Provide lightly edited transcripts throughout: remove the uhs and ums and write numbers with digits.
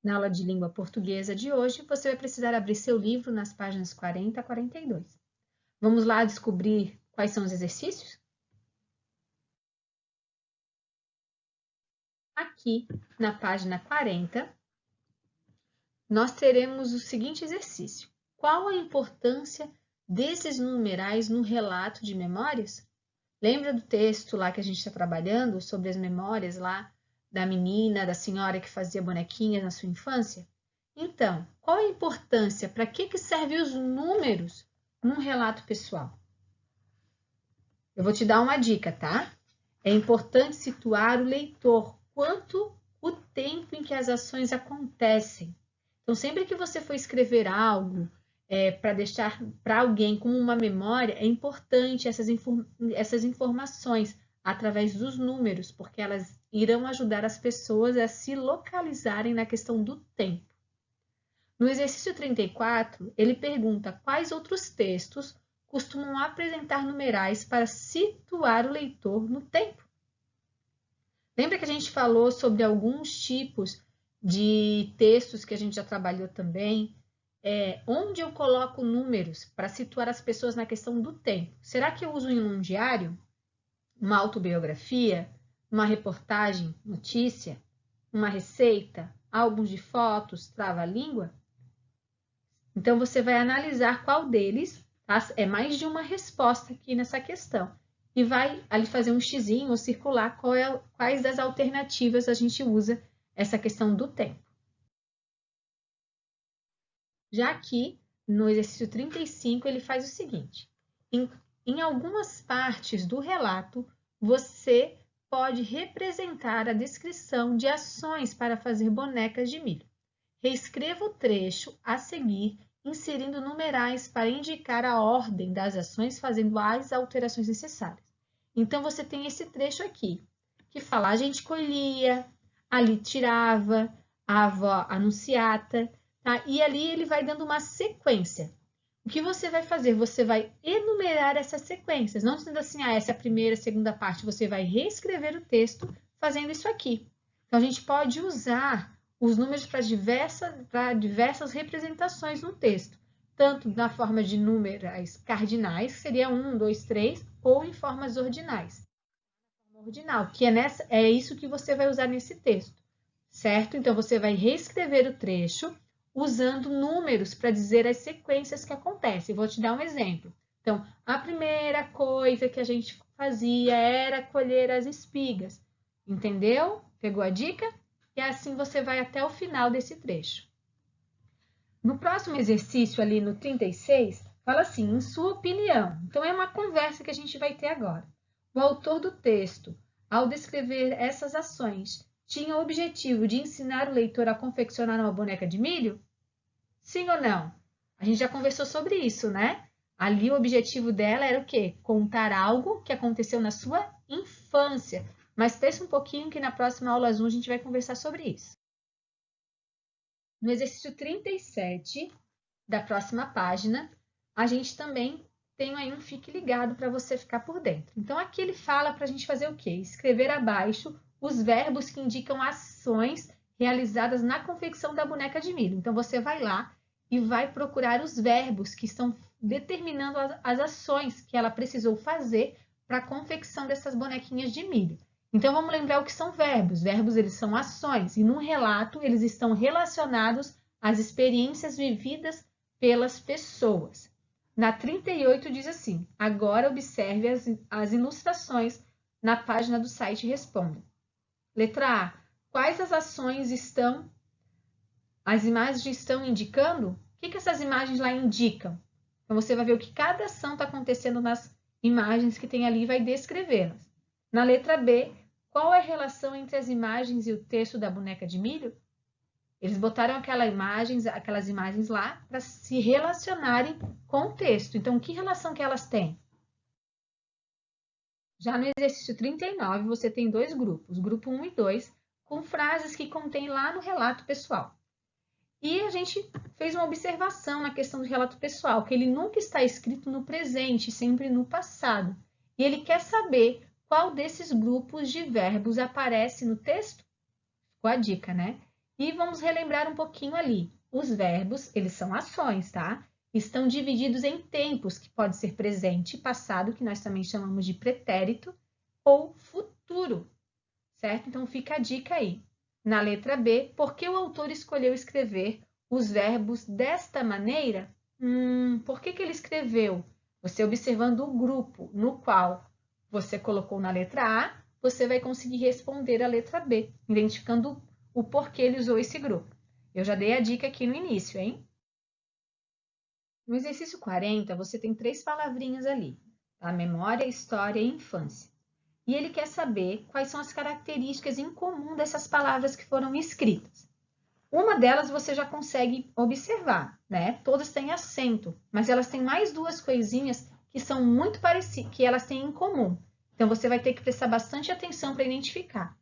Na aula de língua portuguesa de hoje, você vai precisar abrir seu livro nas páginas 40 a 42. Vamos lá descobrir quais são os exercícios? Aqui, na página 40, nós teremos o seguinte exercício. Qual a importância desses numerais no relato de memórias? Lembra do texto lá que a gente está trabalhando sobre as memórias lá da menina, da senhora que fazia bonequinhas na sua infância? Então, qual a importância? Para que servem os números num relato pessoal? Eu vou te dar uma dica, tá? É importante situar o leitor quanto o tempo em que as ações acontecem. Então, sempre que você for escrever algo para deixar para alguém como uma memória, é importante essas informações através dos números, porque elas irão ajudar as pessoas a se localizarem na questão do tempo. No exercício 34, ele pergunta quais outros textos costumam apresentar numerais para situar o leitor no tempo. Lembra que a gente falou sobre alguns tipos de textos que a gente já trabalhou também? Onde eu coloco números para situar as pessoas na questão do tempo? Será que eu uso em um diário, uma autobiografia, uma reportagem, notícia, uma receita, álbuns de fotos, trava-língua? Então, você vai analisar qual deles, tá? É mais de uma resposta aqui nessa questão. E vai ali fazer um xizinho ou circular quais das alternativas a gente usa essa questão do tempo. Já aqui, no exercício 35, ele faz o seguinte. Em algumas partes do relato, você pode representar a descrição de ações para fazer bonecas de milho. Reescreva o trecho a seguir, inserindo numerais para indicar a ordem das ações, fazendo as alterações necessárias. Então, você tem esse trecho aqui, que fala, a gente colhia, ali tirava, a avó anunciata, tá? E ali ele vai dando uma sequência. O que você vai fazer? Você vai enumerar essas sequências, não dizendo assim, essa é a primeira, segunda parte, você vai reescrever o texto fazendo isso aqui. Então, a gente pode usar os números para diversas representações no texto, tanto na forma de numerais cardinais, que seria 1, 2, 3, ou em formas ordinais. Ordinal, que é isso que você vai usar nesse texto, certo? Então, você vai reescrever o trecho usando números para dizer as sequências que acontecem. Vou te dar um exemplo. Então, a primeira coisa que a gente fazia era colher as espigas. Entendeu? Pegou a dica? E assim você vai até o final desse trecho. No próximo exercício, ali no 36, fala assim, em sua opinião. Então, é uma conversa que a gente vai ter agora. O autor do texto, ao descrever essas ações, tinha o objetivo de ensinar o leitor a confeccionar uma boneca de milho? Sim ou não? A gente já conversou sobre isso, né? Ali o objetivo dela era o quê? Contar algo que aconteceu na sua infância. Mas pensa um pouquinho que na próxima aula Zoom a gente vai conversar sobre isso. No exercício 37 da próxima página, a gente também tem aí um fique ligado para você ficar por dentro. Então, aqui ele fala para a gente fazer o quê? Escrever abaixo os verbos que indicam ações realizadas na confecção da boneca de milho. Então, você vai lá e vai procurar os verbos que estão determinando as ações que ela precisou fazer para a confecção dessas bonequinhas de milho. Então, vamos lembrar o que são verbos. Verbos, eles são ações, e num relato, eles estão relacionados às experiências vividas pelas pessoas. Na 38 diz assim, agora observe as ilustrações na página do site Responda. Letra A, quais as ações as imagens estão indicando? O que essas imagens lá indicam? Então, você vai ver o que cada ação está acontecendo nas imagens que tem ali e vai descrevê-las. Na letra B, qual é a relação entre as imagens e o texto da boneca de milho? Eles botaram aquelas imagens lá para se relacionarem com o texto. Então, que relação que elas têm? Já no exercício 39, você tem dois grupos, grupo 1 e 2, com frases que contém lá no relato pessoal. E a gente fez uma observação na questão do relato pessoal, que ele nunca está escrito no presente, sempre no passado. E ele quer saber qual desses grupos de verbos aparece no texto? Ficou a dica, né? E vamos relembrar um pouquinho ali. Os verbos, eles são ações, tá? Estão divididos em tempos, que pode ser presente e passado, que nós também chamamos de pretérito, ou futuro, certo? Então, fica a dica aí. Na letra B, por que o autor escolheu escrever os verbos desta maneira? Por que ele escreveu? Você observando o grupo no qual você colocou na letra A, você vai conseguir responder a letra B, identificando o porquê ele usou esse grupo. Eu já dei a dica aqui no início, hein? No exercício 40, você tem 3 palavrinhas ali, tá? Memória, história e infância. E ele quer saber quais são as características em comum dessas palavras que foram escritas. Uma delas você já consegue observar, né? Todas têm acento, mas elas têm mais 2 coisinhas que são muito parecidas, que elas têm em comum. Então, você vai ter que prestar bastante atenção para identificar.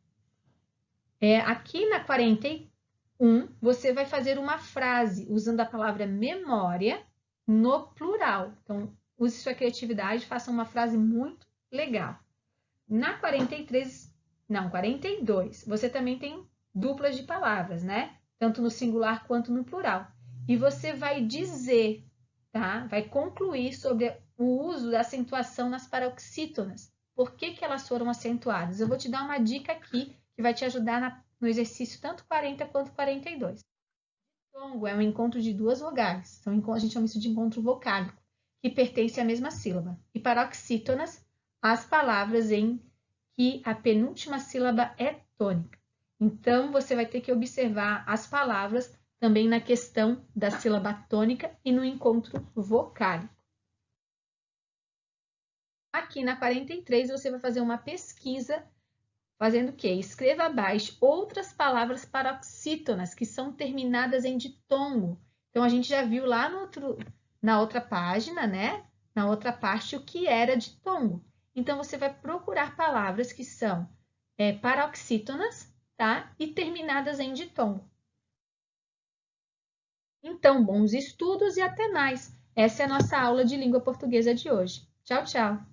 Aqui na 41, você vai fazer uma frase usando a palavra memória no plural. Então, use sua criatividade, faça uma frase muito legal. Na 42, você também tem duplas de palavras, né? Tanto no singular quanto no plural. E você vai dizer, tá? Vai concluir sobre o uso da acentuação nas paroxítonas. Por que elas foram acentuadas? Eu vou te dar uma dica aqui que vai te ajudar no exercício tanto 40 quanto 42. Ditongo é um encontro de 2 vogais. Então, a gente chama isso de encontro vocálico, que pertence à mesma sílaba. E paroxítonas, as palavras em que a penúltima sílaba é tônica. Então, você vai ter que observar as palavras também na questão da sílaba tônica e no encontro vocálico. Aqui na 43, você vai fazer uma pesquisa fazendo o quê? Escreva abaixo outras palavras paroxítonas que são terminadas em ditongo. Então, a gente já viu lá na outra página, né? Na outra parte, o que era ditongo. Então, você vai procurar palavras que são paroxítonas, tá? E terminadas em ditongo. Então, bons estudos e até mais! Essa é a nossa aula de língua portuguesa de hoje. Tchau, tchau!